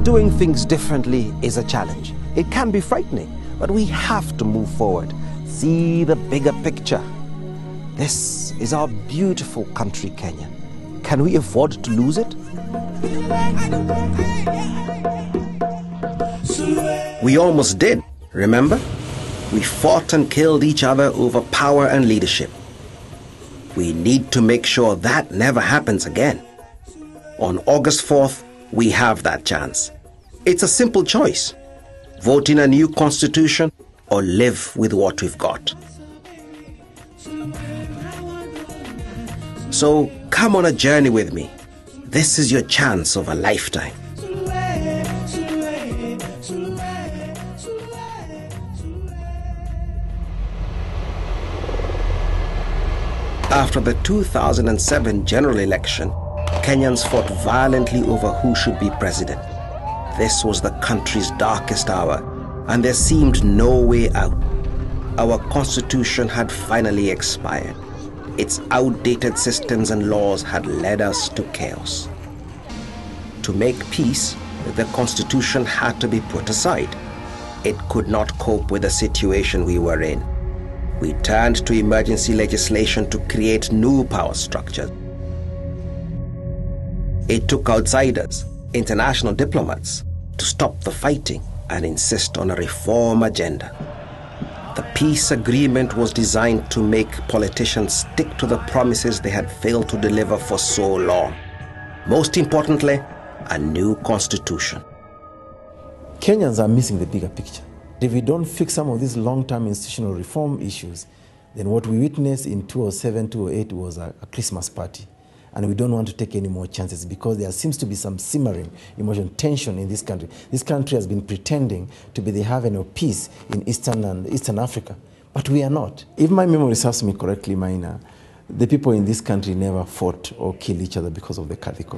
Doing things differently is a challenge. It can be frightening, but we have to move forward. See the bigger picture. This is our beautiful country, Kenya. Can we afford to lose it? We almost did, remember? We fought and killed each other over power and leadership. We need to make sure that never happens again. On August 4th, we have that chance. It's a simple choice. Vote in a new constitution or live with what we've got. So come on a journey with me. This is your chance of a lifetime. After the 2007 general election, Kenyans fought violently over who should be president. This was the country's darkest hour, and there seemed no way out. Our constitution had finally expired. Its outdated systems and laws had led us to chaos. To make peace, the constitution had to be put aside. It could not cope with the situation we were in. We turned to emergency legislation to create new power structures. It took outsiders, international diplomats, to stop the fighting and insist on a reform agenda. The peace agreement was designed to make politicians stick to the promises they had failed to deliver for so long. Most importantly, a new constitution. Kenyans are missing the bigger picture. If we don't fix some of these long-term institutional reform issues, then what we witnessed in 2007, 2008 was a Christmas party. And we don't want to take any more chances because there seems to be some simmering emotion, tension in this country. This country has been pretending to be the haven of peace in Eastern Africa, but we are not. If my memory serves me correctly, Maina, the people in this country never fought or killed each other because of the Catholic.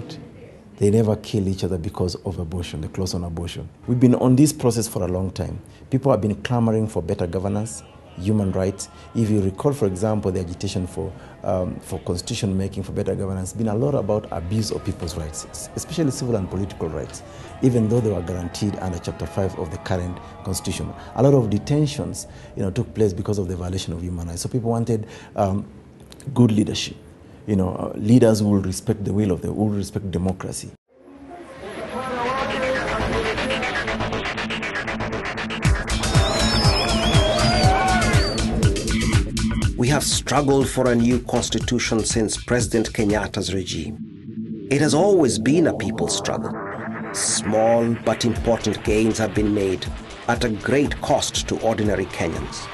They never kill each other because of abortion, the clause on abortion. We've been on this process for a long time. People have been clamoring for better governance, human rights. If you recall, for example, the agitation for constitution making, for better governance, been a lot about abuse of people's rights, especially civil and political rights, even though they were guaranteed under Chapter 5 of the current constitution. A lot of detentions, took place because of the violation of human rights. So people wanted good leadership, leaders who will respect the will of who will respect democracy. We have struggled for a new constitution since President Kenyatta's regime. It has always been a people's struggle. Small but important gains have been made at a great cost to ordinary Kenyans.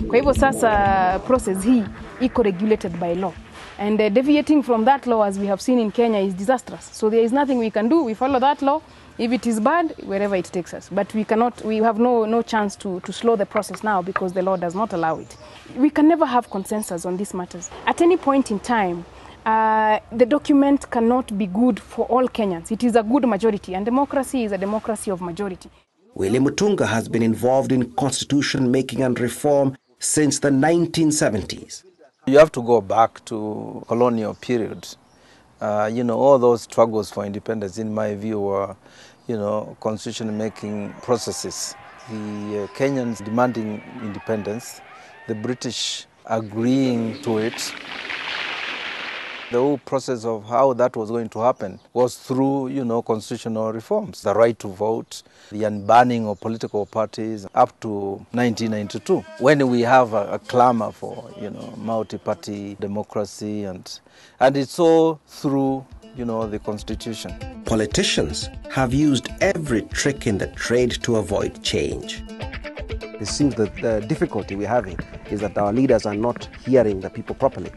Kwa hivyo sasa process hii iko regulated by law. And deviating from that law, as we have seen in Kenya, is disastrous. So there is nothing we can do. We follow that law. If it is bad, wherever it takes us. But we have no chance to slow the process now because the law does not allow it. We can never have consensus on these matters. At any point in time, the document cannot be good for all Kenyans. It is a good majority, and democracy is a democracy of majority. Willie Mutunga has been involved in constitution making and reform since the 1970s. You have to go back to colonial period. All those struggles for independence, in my view, were, constitution-making processes. The Kenyans demanding independence, the British agreeing to it. The whole process of how that was going to happen was through, constitutional reforms. The right to vote, the unbanning of political parties up to 1992, when we have a clamor for, multi-party democracy, and it's all through, the Constitution. Politicians have used every trick in the trade to avoid change. It seems that the difficulty we're having is that our leaders are not hearing the people properly.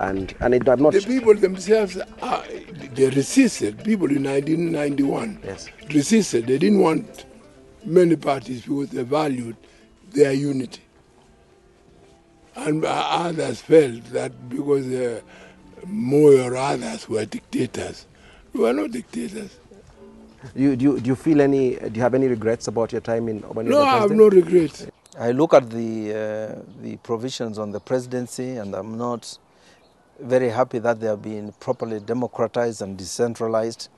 And I'm not... The people themselves they resisted. People in 1991 Yes. resisted. They didn't want many parties because they valued their unity. And others felt that because Moi or others were dictators. We were not dictators. Do you feel do you have any regrets about your time when you No, were I have president? no regrets. I look at the provisions on the presidency, and I'm not very happy that they have been properly democratized and decentralized.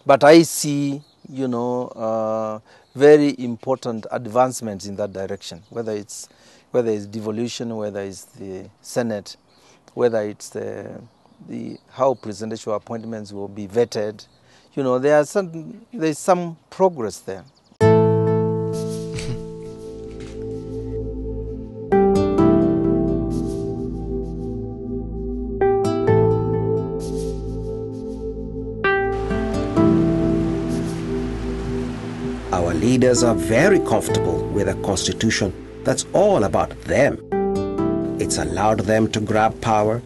But I see, very important advancements in that direction, whether it's devolution, whether it's the Senate, whether it's how presidential appointments will be vetted. There's some progress there. Our leaders are very comfortable with a constitution that's all about them. It's allowed them to grab power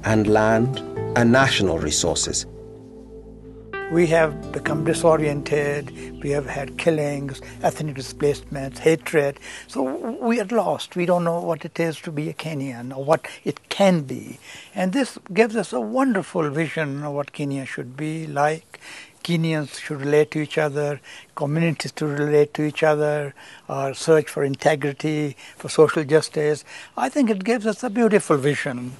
and land and national resources. We have become disoriented, we have had killings, ethnic displacements, hatred. So we are lost. We don't know what it is to be a Kenyan or what it can be. And this gives us a wonderful vision of what Kenya should be like. Kenyans should relate to each other, communities to relate to each other, our search for integrity, for social justice. I think it gives us a beautiful vision.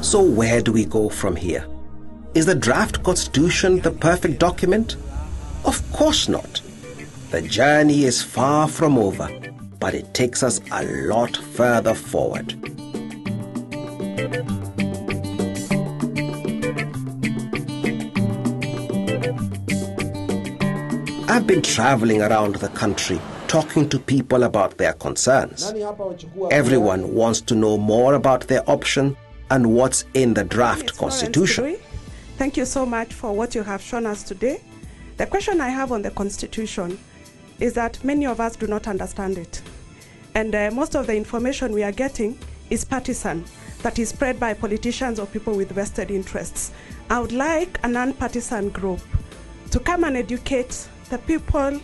So where do we go from here? Is the draft constitution the perfect document? Of course not. The journey is far from over, but it takes us a lot further forward. I've been traveling around the country talking to people about their concerns. Everyone wants to know more about their option and what's in the draft constitution. Thank you so much for what you have shown us today. The question I have on the constitution is that many of us do not understand it. And most of the information we are getting is partisan, that is spread by politicians or people with vested interests. I would like a non-partisan group to come and educate the people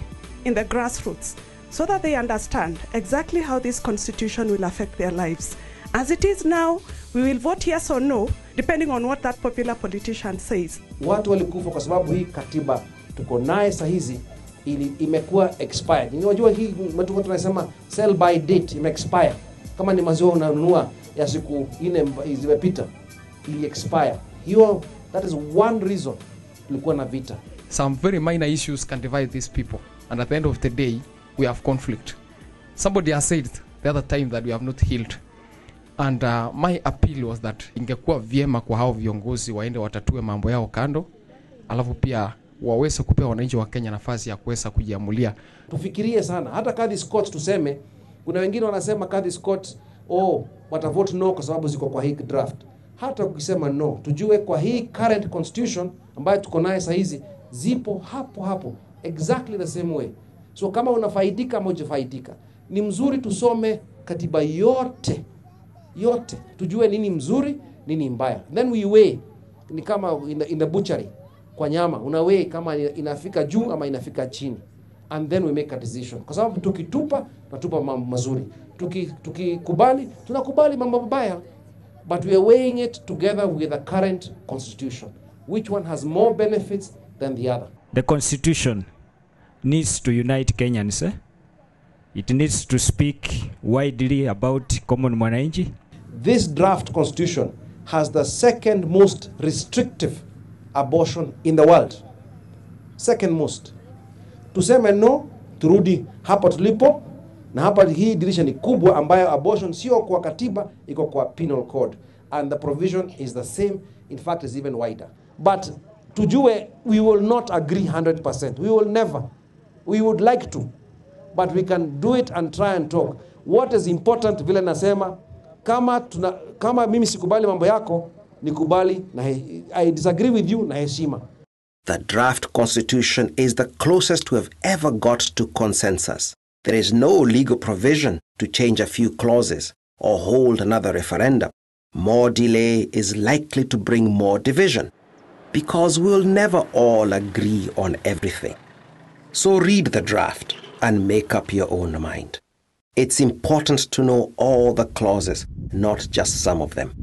in the grassroots so that they understand exactly how this constitution will affect their lives. As it is now, we will vote yes or no depending on what that popular politician says. Watu walikufa kwa sababu hii katiba tuko naye saa hizi imekuwa expired. Unajua hii watu tunasema sell by date expire. Kama ni maziwa unanunua ya siku 4 zimepita ili expire. Hiyo that is one reason tulikuwa na vita. Some very minor issues can divide these people, and at the end of the day we have conflict. Somebody has said the other time that we have not healed, and my appeal was that ingekuwa vyema kwa hao viongozi waende watatue mambo yao kando, alafu pia waweze kupea wananchi wa Kenya nafasi ya kuweza kujiamulia. Tufikirie sana, hata Kathy Scott tuseme, kuna wengine wanasema Kathy Scott watavote no kwa sababu ziko kwa hii draft. Hata ukisema no, tujue kwa hii current constitution ambayo tuko nayo saa hizi zipo hapo exactly the same way. So kama unafaidika ama hujafaidika, ni mzuri tusome katiba yote tujue nini mzuri nini mbaya, then we weigh. Ni kama in the butchery kwa nyama, una weigh kama inafika juu ama inafika chini, and then we make a decision. Kwa sababu tukitupa tunatupa mambo mazuri, tukikubali tunakubali mambo mabaya, but we are weighing it together with the current constitution. Which one has more benefits than the other? The constitution needs to unite Kenyans. It needs to speak widely about common mwananchi. This draft constitution has the second most restrictive abortion in the world. Second most. Tuseme no, turudi hapa tulipo, na hapa hii dirisha ni kubwa ambayo abortion sio kwa katiba, iko kwa penal code, and the provision is the same, in fact is even wider. But tujue we will not agree 100%. We will never. We would like to, but we can do it and try and talk. What is important, vile nasema, kama mimi sikubali mambo yako, nikubali na I disagree with you na heshima. The draft constitution is the closest we have ever got to consensus. There is no legal provision to change a few clauses or hold another referendum. more delay is likely to bring more division, because we'll never all agree on everything. So read the draft and make up your own mind. It's important to know all the clauses, not just some of them.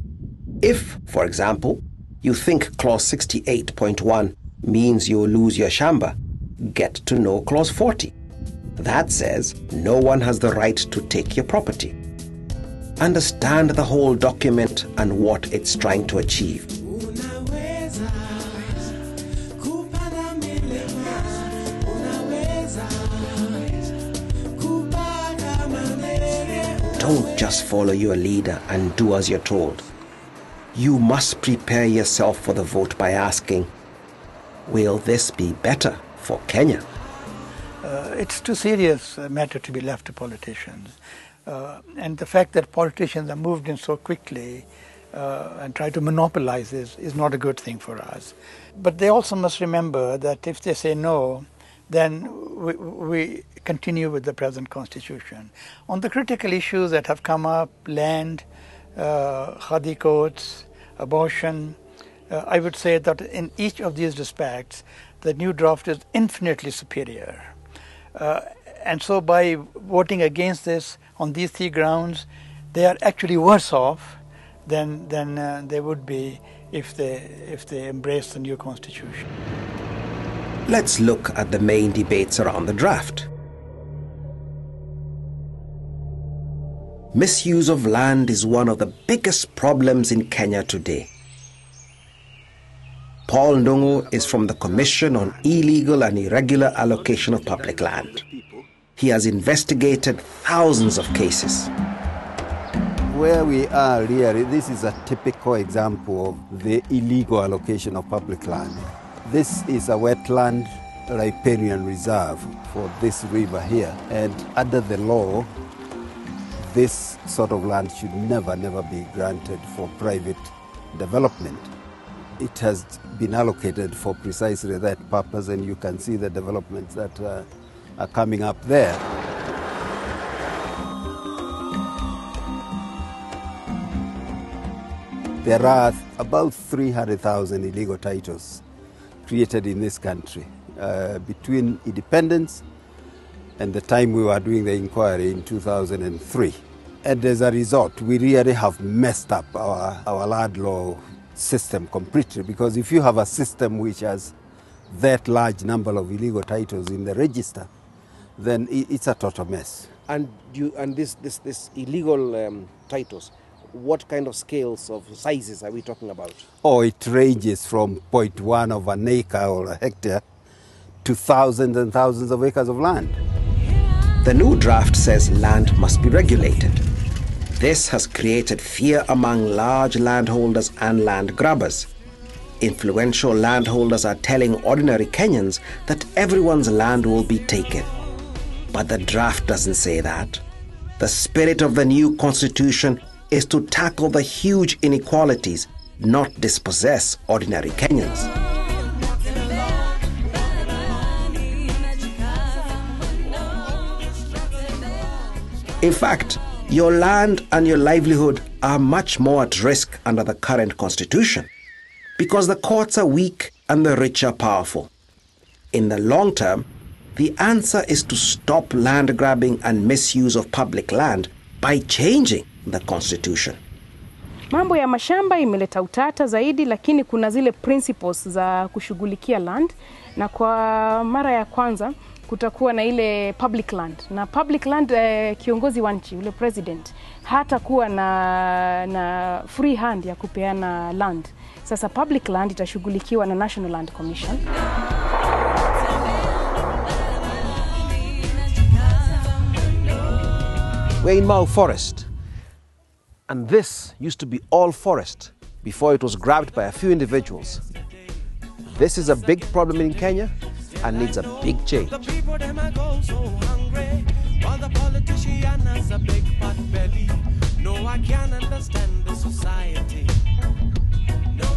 If, for example, you think clause 68.1 means you'll lose your shamba, get to know clause 40. That says no one has the right to take your property. Understand the whole document and what it's trying to achieve. Don't just follow your leader and do as you're told. You must prepare yourself for the vote by asking, will this be better for Kenya? It's too serious a matter to be left to politicians. And the fact that politicians are moved in so quickly and try to monopolize this is not a good thing for us. But they also must remember that if they say no, then we continue with the present constitution. On the critical issues that have come up, land, khadi codes, abortion, I would say that in each of these respects, the new draft is infinitely superior. And so by voting against this on these three grounds, they are actually worse off than they would be if they embrace the new constitution. Let's look at the main debates around the draft. Misuse of land is one of the biggest problems in Kenya today. Paul Ndungu is from the Commission on Illegal and Irregular Allocation of Public Land. He has investigated thousands of cases. Where we are really, this is a typical example of the illegal allocation of public land. This is a wetland riparian reserve for this river here, and under the law, this sort of land should never be granted for private development. It has been allocated for precisely that purpose, and you can see the developments that are coming up there. There are about 300,000 illegal titles created in this country between independence and the time we were doing the inquiry in 2003. And as a result, we really have messed up our land law system completely, because if you have a system which has that large number of illegal titles in the register, then it's a total mess. And this illegal titles, what kind of scales of sizes are we talking about? Oh, it ranges from 0.1 of an acre or a hectare to thousands and thousands of acres of land. The new draft says land must be regulated. This has created fear among large landholders and land grabbers. Influential landholders are telling ordinary Kenyans that everyone's land will be taken. But the draft doesn't say that. The spirit of the new constitution is to tackle the huge inequalities, not dispossess ordinary Kenyans. In fact, your land and your livelihood are much more at risk under the current constitution because the courts are weak and the rich are powerful. In the long term, the answer is to stop land grabbing and misuse of public land by changing the constitution. Mambo ya mashamba imeleta utata zaidi, lakini kuna zile principles za kushughulikia land, na kwa mara ya kwanza kutakuwa na ile public land. Na public land kiongozi wa nchi, ule president, hata kuwa na free hand ya kupeana land. Sasa public land itashughulikiwa na National Land Commission. We're in Mau Forest, and this used to be all forest before it was grabbed by a few individuals. This is a big problem in Kenya and needs a big change. The people them a go so hungry, while the politician has a big pot belly. No, I can't understand the society.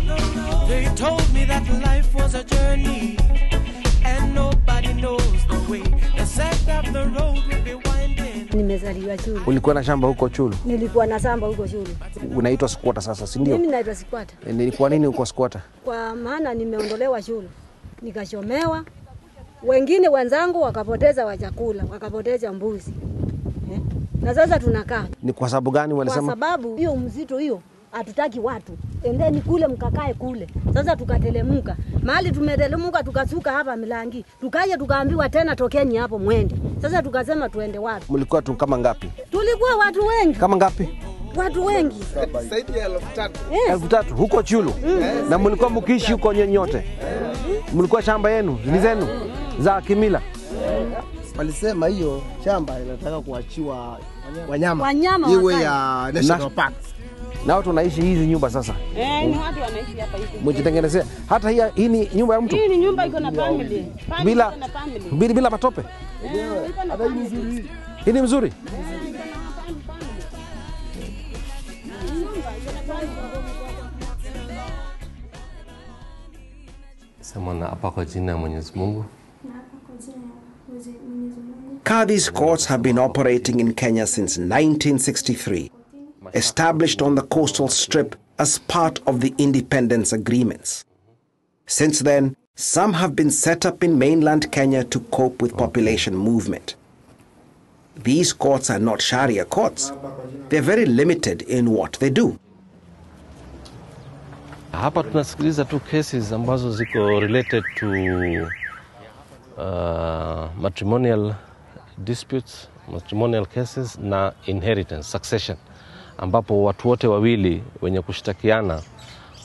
No. They told me that life was a journey, and nobody knows the way. They said that the road would be winding. Nimezaliwa Chulu. Ulikuwa na shamba huko Chulu? Nilikuwa na shamba huko Chulu. Unaitwa squatter sasa, si ndio? Mimi naitwa squatter. Ni kwa nini uko squatter? Kwa maana nimeondolewa Chulu. Nikashomewa. Wengine wenzangu wakapoteza wachakula, wakapoteza mbuzi. Na sasa tunakaa. Ni kwa sababu gani walisema? Kwa sababu hiyo mzito hiyo hatutaki watu. Endeni kule mkakae kule. Sasa tukatelemuka. Mahali tumetelemuka tukasuka hapa Milangi. Tukaje tukaambiwa tena tokeni hapo mwende. Sasa tukasema tuende wapi? Mlikuwa tu kama ngapi? Tulikuwa watu wengi. Kama ngapi? Watu wengi. Zaidi ya 3,000. 3,000 huko Chulu. Na mlikuwa mkiishi huko nyote. Mlikuwa shamba yenu, ni zenu za kimila. Walisema hiyo shamba inataka kuachiwa wanyama. Iwe ya national park. Na watu wanaishi hizi nyumba sasa. Ni watu wanaishi hapa hivi. Mjitengenezea. Hata hii ni nyumba ya mtu. Hii ni nyumba iko na family. Bila matope. Hata hii nzuri. Hii ni mzuri. Sema hapa kwa jina la Mwenyezi Mungu. Kadhi's courts have been operating in Kenya since 1963, established on the coastal strip as part of the independence agreements. Since then, some have been set up in mainland Kenya to cope with population movement. These courts are not Sharia courts. They're very limited in what they do. Hapa tunasikiliza tu cases ambazo ziko related to matrimonial disputes, matrimonial cases na inheritance, succession, ambapo watu wote wawili wenye kushtakiana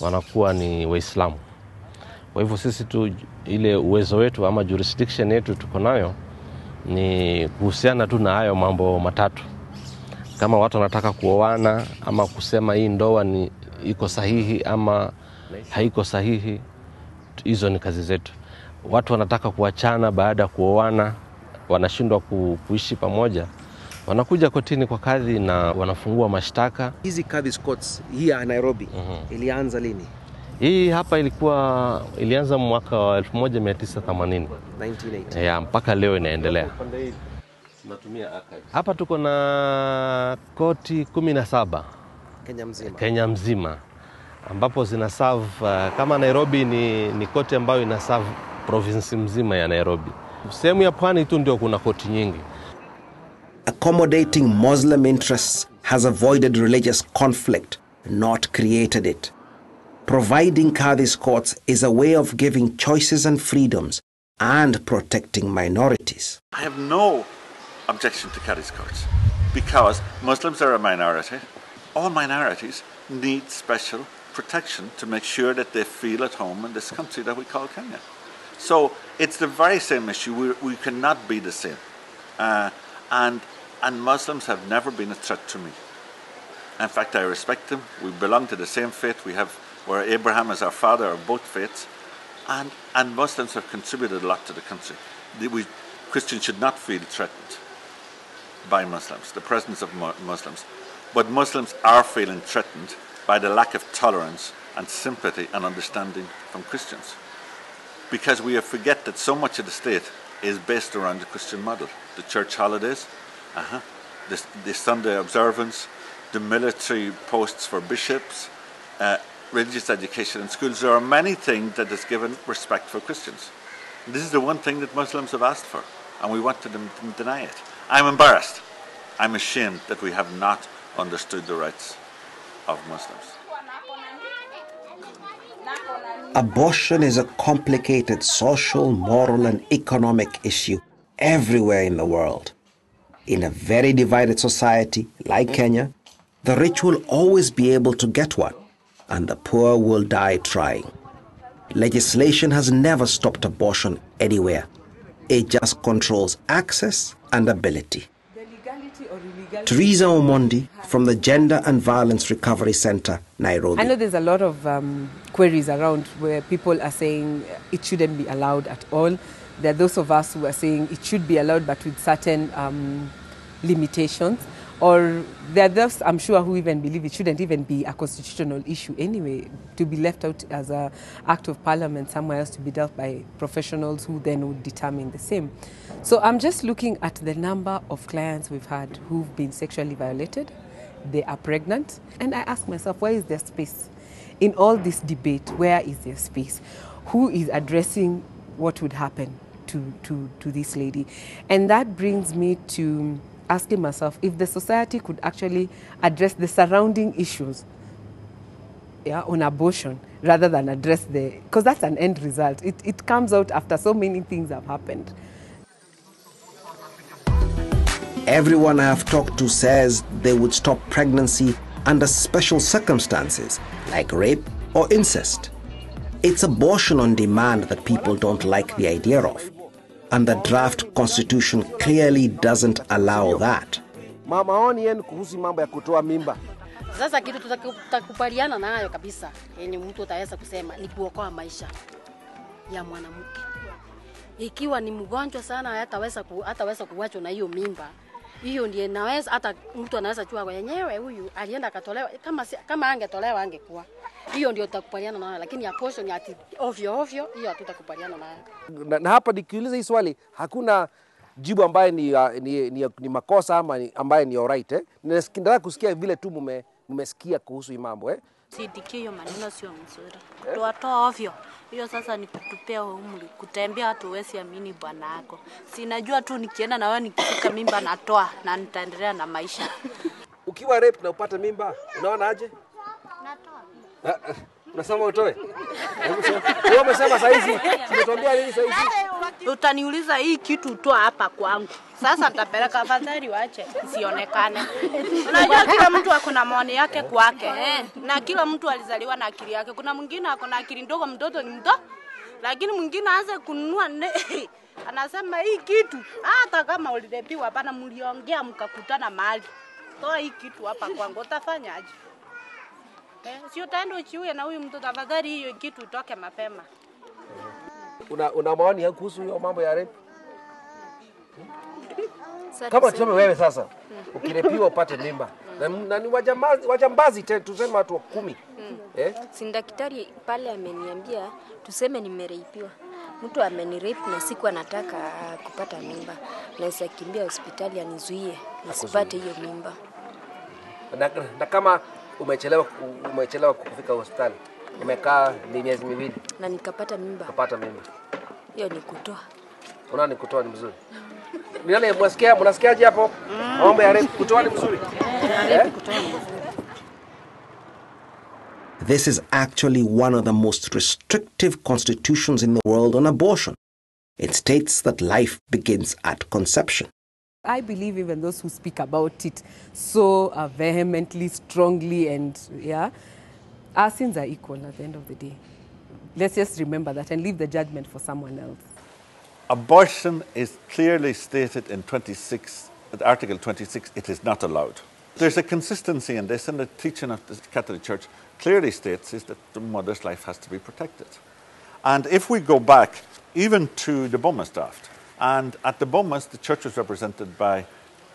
wanakuwa ni Waislamu. Kwa hivyo sisi tu ile uwezo wetu ama jurisdiction yetu tuko nayo ni kuhusiana tu na hayo mambo matatu. Kama watu wanataka kuoana ama kusema hii ndoa ni iko sahihi ama haiko sahihi, hizo ni kazi zetu. Watu wanataka kuachana baada ya kuoana, wanashindwa kuishi pamoja, wanakuja kotini kwa kadhi na wanafungua mashtaka. Hizi Kadhi's courts hii ya Nairobi ilianza lini? Hii hapa ilianza mwaka wa 1980. 1980. Ya, mpaka leo inaendelea. Hapa tuko na koti 17 Kenya mzima ambapo zina serve kama Nairobi ni koti ambayo ina serve province mzima ya Nairobi. Sehemu ya pwani tu ndio kuna koti nyingi. Accommodating Muslim interests has avoided religious conflict, not created it. Providing Kadhi's courts is a way of giving choices and freedoms and protecting minorities. I have no objection to Kadhi's courts because Muslims are a minority. All minorities need special protection to make sure that they feel at home in this country that we call Kenya. So it's the very same issue. We cannot be the same. And Muslims have never been a threat to me. In fact, I respect them. We belong to the same faith. Where Abraham is our father of both faiths. And Muslims have contributed a lot to the country. Christians should not feel threatened by Muslims, the presence of Muslims. But Muslims are feeling threatened by the lack of tolerance and sympathy and understanding from Christians. Because we forget that so much of the state is based around the Christian model. The church holidays, the Sunday observance, the military posts for bishops, religious education in schools. There are many things that has given respect for Christians. This is the one thing that Muslims have asked for, and we want to deny it. I'm embarrassed. I'm ashamed that we have not understood the rights of Muslims. Abortion is a complicated social, moral, and economic issue everywhere in the world. In a very divided society like Kenya, the rich will always be able to get one, and the poor will die trying. Legislation has never stopped abortion anywhere. It just controls access and ability. Teresa Omondi from the Gender and Violence Recovery Center, Nairobi. I know there's a lot of queries around where people are saying it shouldn't be allowed at all. There are those of us who are saying it should be allowed but with certain limitations. Or there are those, I'm sure, who even believe it shouldn't even be a constitutional issue anyway, to be left out as an act of parliament somewhere else to be dealt by professionals who then would determine the same. So I'm just looking at the number of clients we've had who've been sexually violated. They are pregnant. And I ask myself, where is their space? In all this debate, where is their space? Who is addressing what would happen to this lady? And that brings me to asking myself if the society could actually address the surrounding issues on abortion rather than address because that's an end result. It comes out after so many things have happened. Everyone I have talked to says they would stop pregnancy under special circumstances like rape or incest. It's abortion on demand that people don't like the idea of. And the draft constitution clearly doesn't allow that. Maoni yenu kuhusu mambo ya kutoa mimba. Sasa kitu tutakubaliana nayo kabisa, yenye mtu ataweza kusema ni kuokoa maisha ya mwanamke. Ikiwa ni mgonjwa sana hataweza kuachwa na hiyo mimba. Hiyo ndiye naweza hata mtu anaweza jua wenyewe huyu alienda akatolewa, kama angetolewa angekuwa. Hiyo ndio tutakubaliana nayo, lakini abortion ya ovyo hiyo hatutakubaliana nayo. Na hapa nikiuliza hii swali hakuna jibu ambaye ni makosa ama ambaye ni alright Nataka kusikia vile tu mmesikia kuhusu hii mambo Sidiki hiyo maneno sio mzuri. Kutoa ovyo. Hiyo sasa ni kutupea umri. Kutembea hatu huwezi amini bwana yako. Sinajua tu nikienda na wewe nikifika mimba natoa na nitaendelea na maisha. Ukiwa rape na upate mimba, unaona aje? Natoa. Unasema utoe? Wewe umesema saa hizi, umetuambia nini saa hizi? Utaniuliza hii kitu utoa hapa kwangu. Sasa nitapeleka afadhali waache isionekane. Unajua kila mtu ako na maoni yake kwake na kila mtu alizaliwa na akili yake. Kuna mwingine ako na akili ndogo, mtoto ni mdogo. Lakini mwingine aanze kununua anasema hii kitu hata kama ulilepiwa hapana, mliongea mkakutana mahali. Toa hii kitu hapa kwangu, utafanyaje? Sio taendo uchiue na huyu mtoto, tafadhali hiyo kitu itoke mapema. Una maoni kuhusu hiyo mambo ya rape? Kama tuseme wewe sasa ukirepiwa upate mimba na ni wajambazi tuseme watu 10 Si daktari pale ameniambia tuseme nimereipiwa, mtu amenirepe na siku anataka kupata mimba, naweza kimbia hospitali anizuie nisipate hiyo mimba. Na kama umechelewa kufika hospitali, umekaa miezi miwili na nikapata mimba. Kupata mimba. Hiyo ni kutoa. Unaona ni kutoa ni mzuri. Nani mnasikiaje hapo? Mambo ya rape kutoa ni mzuri. This is actually one of the most restrictive constitutions in the world on abortion. It states that life begins at conception. I believe even those who speak about it so vehemently, strongly, and our sins are equal at the end of the day. Let's just remember that and leave the judgment for someone else. Abortion is clearly stated in Article 26, it is not allowed. There's a consistency in this, and the teaching of the Catholic Church clearly states is that the mother's life has to be protected. And if we go back even to the Bomas draft, and at the Bomas, the church was represented by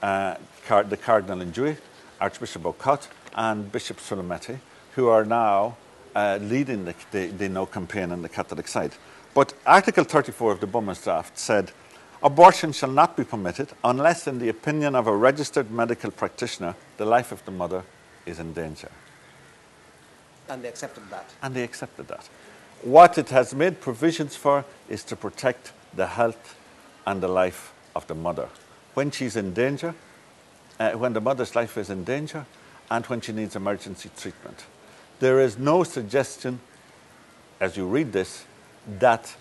the Cardinal in Dewey, Archbishop O'Cott, and Bishop Sulametti, who are now leading the No campaign on the Catholic side. But Article 34 of the Bomas draft said, abortion shall not be permitted unless, in the opinion of a registered medical practitioner, the life of the mother is in danger. And they accepted that. And they accepted that. What it has made provisions for is to protect the health and the life of the mother. When she's in danger, when the mother's life is in danger, and when she needs emergency treatment. There is no suggestion, as you read this, that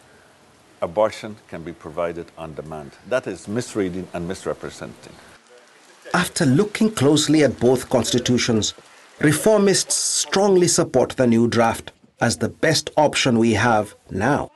abortion can be provided on demand. That is misreading and misrepresenting. After looking closely at both constitutions, reformists strongly support the new draft as the best option we have now.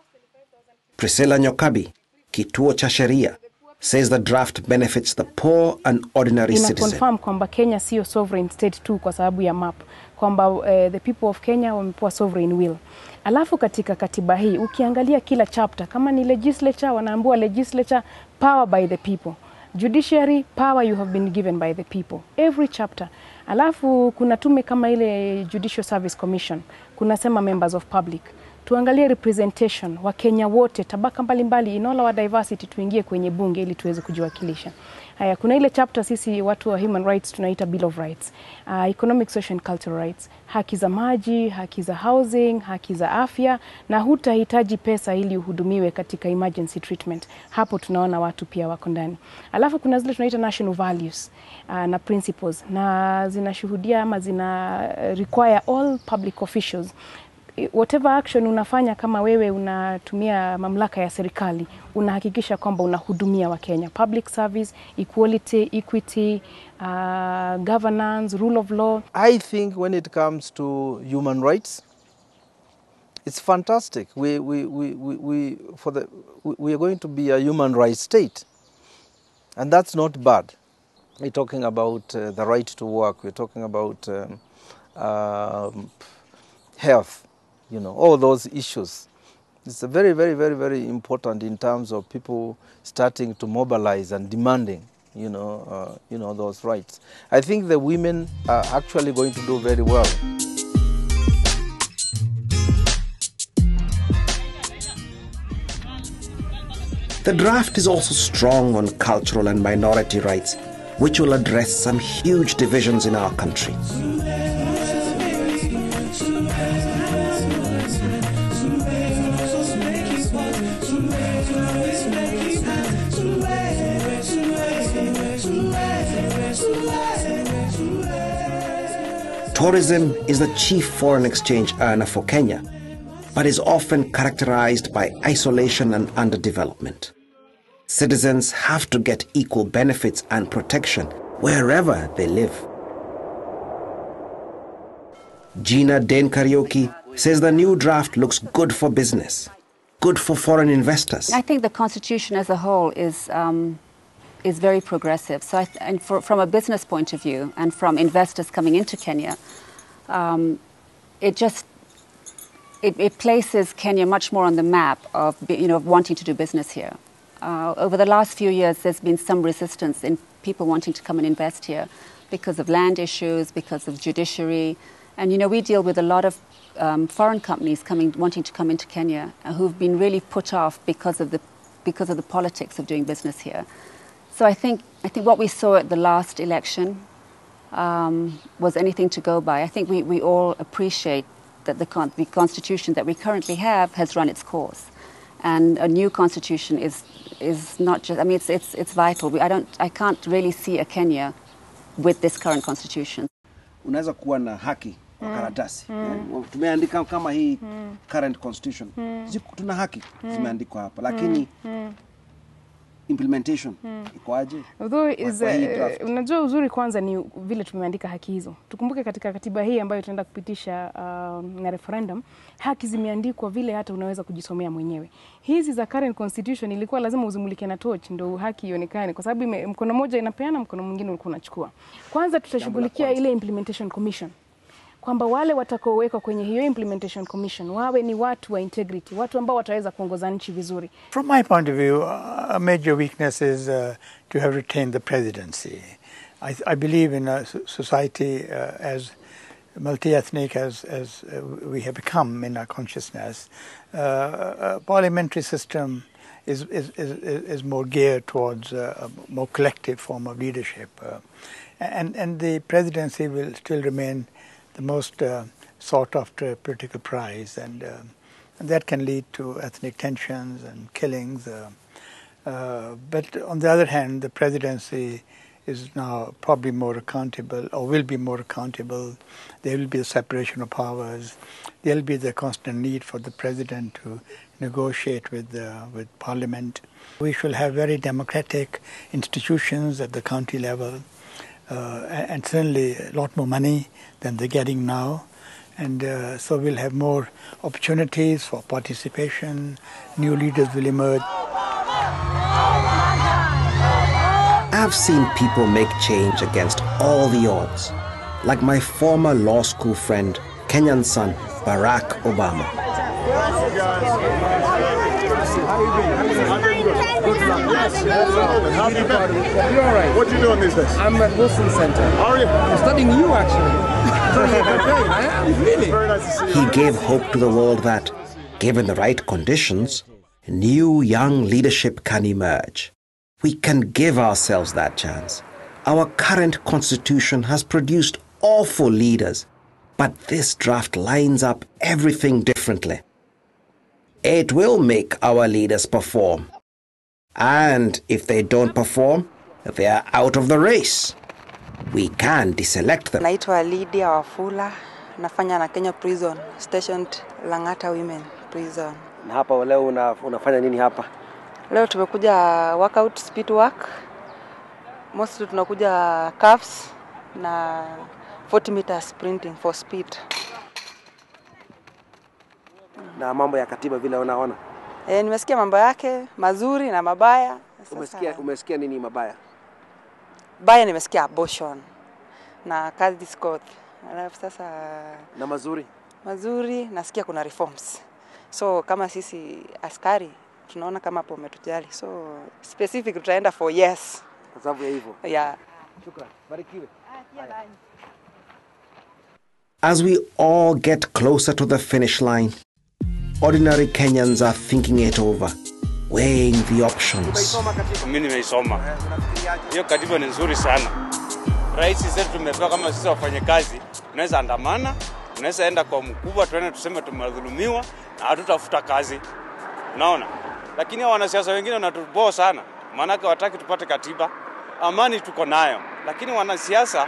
Priscilla Nyokabi, Kituo cha Sheria, says the draft benefits the poor and ordinary citizen. Confirm kwamba Kenya sio sovereign state tu kwa sababu ya map, kwamba the people of Kenya wamepewa sovereign will. Alafu katika katiba hii ukiangalia kila chapter, kama ni legislature wanaambiwa legislature power by the people, Judiciary power you have been given by the people, every chapter. Alafu kuna tume kama ile Judicial Service Commission, kuna sema members of public. Tuangalie representation wa Kenya wote, tabaka mbalimbali, in all our diversity, tuingie kwenye bunge ili tuweze kujiwakilisha. Haya, kuna ile chapter sisi watu wa human rights tunaita Bill of Rights, economic, social and cultural rights, haki za maji, haki za housing, haki za afya, na hutahitaji pesa ili uhudumiwe katika emergency treatment. Hapo tunaona watu pia wako ndani. Alafu kuna zile tunaita national values na principles, na zinashuhudia ama zina require all public officials, whatever action unafanya, kama wewe unatumia mamlaka ya serikali, unahakikisha kwamba unahudumia wa Kenya. Public service, equality, equity, governance, rule of law. I think when it comes to human rights, it's fantastic. We are going to be a human rights state, and that's not bad. We're talking about the right to work. We're talking about health. You know, all those issues. It's a very, very, very, very important in terms of people starting to mobilize and demanding, you know, those rights. I think the women are actually going to do very well. The draft is also strong on cultural and minority rights, which will address some huge divisions in our country. Tourism is the chief foreign exchange earner for Kenya, but is often characterized by isolation and underdevelopment. Citizens have to get equal benefits and protection wherever they live. Gina Dane Karaoke says the new draft looks good for business, good for foreign investors. I think the Constitution as a whole is very progressive. So, from a business point of view and from investors coming into Kenya, it places Kenya much more on the map of wanting to do business here. Over the last few years, there's been some resistance in people wanting to come and invest here because of land issues, because of judiciary, and we deal with a lot of foreign companies wanting to come into Kenya who've been really put off because of the politics of doing business here. So I think what we saw at the last election was anything to go by. I think we all appreciate that the constitution that we currently have has run its course, and a new constitution is not just. I mean, it's vital. I can't really see a Kenya with this current constitution. Unaweza kuwa na haki kwa karatasi. Tumeandika kama hii current constitution. Tuna haki zimeandikwa hapa, lakini implementation iko aje? Unajua uzuri kwanza ni vile tumeandika haki hizo. Tukumbuke katika katiba hii ambayo tunaenda kupitisha na referendum, haki zimeandikwa vile hata unaweza kujisomea mwenyewe. Hizi za current constitution ilikuwa lazima uzimulike na torch ndio haki ionekane, kwa sababu mkono mmoja inapeana, mkono mwingine ulikuwa unachukua. Kwanza tutashughulikia ile implementation commission, kwamba wale watakaowekwa kwenye hiyo implementation commission wawe ni watu wa integrity, watu ambao wataweza kuongoza nchi vizuri. From my point of view, a major weakness is to have retained the presidency. I believe in a society as multi-ethnic as we have become in our consciousness. A parliamentary system is more geared towards a more collective form of leadership, and the presidency will still remain the most sought after political prize, and that can lead to ethnic tensions and killings. But on the other hand, the presidency is now probably more accountable, or will be more accountable. There will be a separation of powers. There will be the constant need for the president to negotiate with parliament. We shall have very democratic institutions at the county level, and certainly a lot more money than they're getting now. And so we'll have more opportunities for participation. New leaders will emerge. I've seen people make change against all the odds, like my former law school friend, Kenyan son, Barack Obama. You all right? What you doing these days? I'm at Wilson Center. Are you? I'm studying you, actually. I am, really. Very nice to see you. He gave hope to the world that, given the right conditions, new young leadership can emerge. We can give ourselves that chance. Our current constitution has produced awful leaders, but this draft lines up everything differently. It will make our leaders perform. And if they don't perform, they are out of the race. We can deselect them. Naitwa Lydia Wafula, nafanya na Kenya Prison, stationed Lang'ata Women Prison. Na hapa leo unafanya nini hapa? Leo tumekuja workout, speed work. Mostly tunakuja calves na 40 meters sprinting for speed. Na mambo ya katiba vile unaona? Nimesikia mambo yake mazuri na mabaya. Umesikia nini mabaya? Baya nimesikia abortion na Kadhi Scott. Alafu sasa na mazuri? Mazuri nasikia kuna reforms. So kama sisi askari tunaona kama hapo umetujali. So specific tutaenda for yes. Kwa sababu ya hivyo. Yeah. Shukrani. Barikiwe. As we all get closer to the finish line, ordinary Kenyans are thinking it over, weighing the options. Mimi nimeisoma. Hiyo katiba ni nzuri sana. Rais zetu tumepewa kama sisi wafanyakazi, unaweza andamana, unaweza enda kwa mkubwa tuende tuseme tumedhulumiwa na hatutafuta kazi. Unaona? Lakini wanasiasa wengine wanatuboa sana. Maana hawataki tupate katiba. Amani tuko nayo, lakini wanasiasa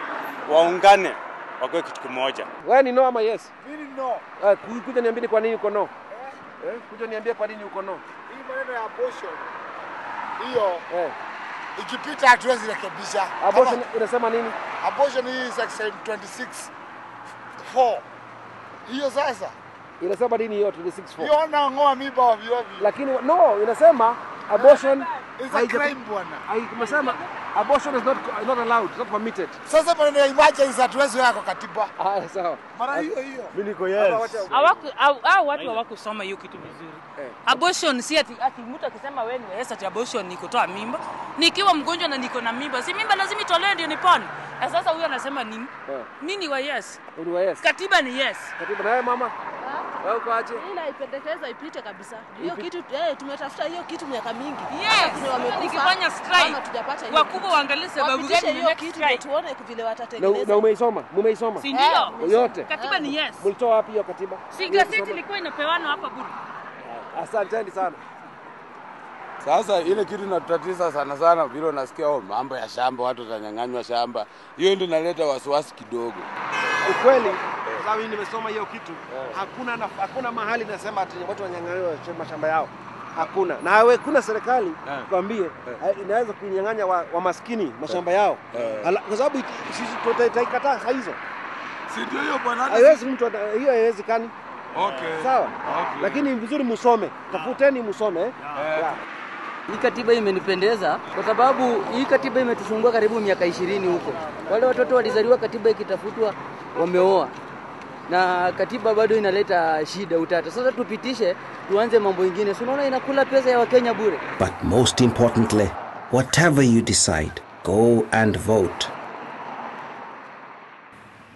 waungane wakoe kitu kimoja. Wewe ni no ama yes? Mimi ni no. Kuja niambie kwa nini uko no. Kuja niambie kwa nini uko no. Hii maneno ya abortion. Hiyo ikipita hatuwezi rekebisha. Abortion inasema nini? Abortion hii section 26(4). Hiyo sasa inasema nini hiyo 26(4)? Hiyo ngoa miba ovyo ovyo. Lakini no, inasema abortion is a crime bwana. Imesema abortion is not allowed, it's not permitted. Sasa maneno ya emergency hatuwezi weka katiba. Sawa. Mara hiyo. Mimi niko yes. Watu hawakusoma hiyo kitu vizuri. Abortion si ati mtu akisema wewe ni yes ati abortion ni kutoa mimba. Nikiwa mgonjwa na niko na mimba, si mimba lazima itolewe ndio nipone. Sasa huyu anasema nini? Mimi wa yes. Ni wa yes. Katiba ni yes. Katiba na wewe mama? Wewe uko aje? Mimi naipendekeza ipite kabisa. Hiyo kitu tumetafuta hiyo kitu miaka mingi. Yes. Nikifanya strike. Wakubwa waangalie sababu gani hiyo kitu tuone vile watatengeneza. Na umeisoma? Mumeisoma? Si ndio? Yote. Katiba ni yes. Mlitoa wapi hiyo katiba? Si gazeti ilikuwa inapewana hapa bure. Asanteni sana. Sasa ile kitu inatutatiza sana vile unasikia mambo ya shamba, watu watanyang'anywa shamba. Hiyo ndio inaleta wasiwasi kidogo. Ukweli, sababu mimi nimesoma hiyo kitu. Hakuna mahali nasema ati watu wanyang'anywa mashamba yao. Hakuna. Na wewe kuna serikali kwambie inaweza kunyang'anya wa maskini mashamba yao. Kwa sababu sisi tutaikataa saa hizo. Si ndio hiyo bwana? Haiwezi mtu hiyo haiwezekani. Okay. Sawa. Okay. Lakini vizuri musome. Tafuteni musome. Hii katiba imenipendeza kwa sababu hii katiba imetusumbua karibu miaka 20 huko. Wale watoto walizaliwa katiba ikitafutwa wameoa. Na katiba bado inaleta shida utata. Sasa tupitishe tuanze mambo mengine. Si unaona inakula pesa ya Wakenya bure. But most importantly, whatever you decide, go and vote.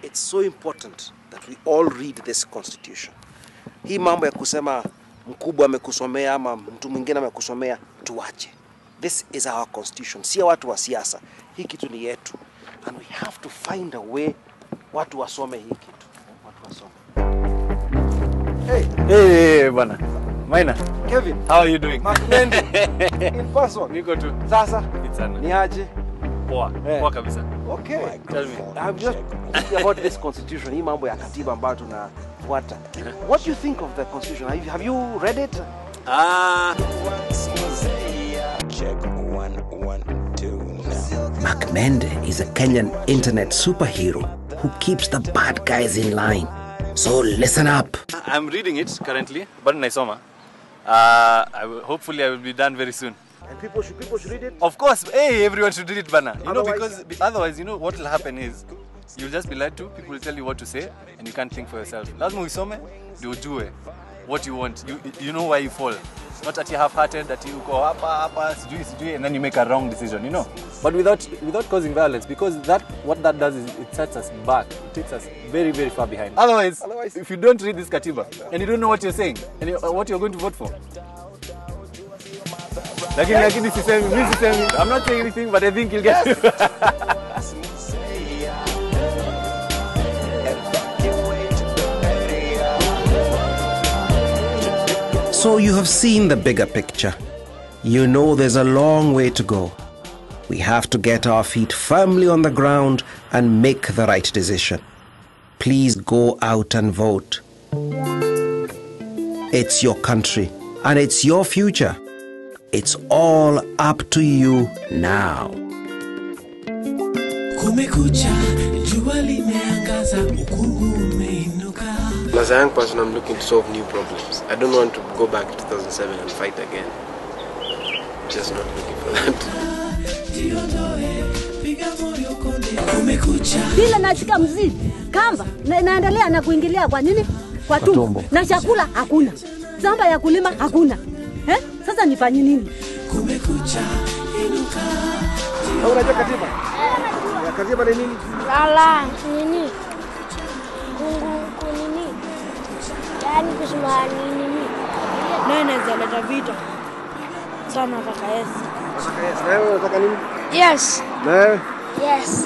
It's so important that we all read this constitution. Hii mambo ya kusema mkubwa amekusomea ama mtu mwingine amekusomea tuache. This is our constitution. Si watu wa siasa. Hii kitu ni yetu. And we have to find a way watu wasome hii kitu. Watu wasome. Hey bwana. Maina. Kevin. How are you doing? In person. Niko tu. Sasa. It's ni aje? Poa. Poa kabisa. Okay. Tell me. I'm just thinking about this constitution. Hii mambo ya katiba ambayo tunafuata. What do you think of the constitution? Have you read it? Check 1 1 2 now. Mende is a Kenyan internet superhero who keeps the bad guys in line. So listen up. I'm reading it currently, but naisoma. Hopefully I will be done very soon. And people should read it? Of course. Hey, everyone should read it, bana. You know, because otherwise, you know what will happen is you'll just be lied to. People will tell you what to say, and you can't think for yourself. Lazima usome, ndio ujue what you want. You know why you fall. Not that you half-hearted, that you go hapa, sijui, and then you make a wrong decision, you know. But without causing violence, because what that does is it sets us back. It takes us very, very far behind. Otherwise, if you don't read this Katiba and you don't know what you're saying and what you're going to vote for, lakini sisemi, I'm not saying anything, but I think you'll get So you have seen the bigger picture. You know there's a long way to go. We have to get our feet firmly on the ground and make the right decision. Please go out and vote. It's your country and it's your future. It's all up to you now. Kumekucha, jua limeangaza, ukungu umeinuka. As a young person, I'm looking to solve new problems. I don't want to go back to 2007 and fight again. Just not looking for that. Bila nachika mzidi kamba naendelea na kuingilia kwa nini? Kwa tumbo. Na chakula hakuna. Zamba ya kulima hakuna. Sasa nifanye nini? Kumekucha inuka. Unajua katiba? Ya katiba ni nini? Lala, nini? Kunini? Yaani kusema nini? Nani anaweza vita? Sana kaka Yesu. Kaka Yesu, wewe unataka nini? Yes. Na wewe? Yes.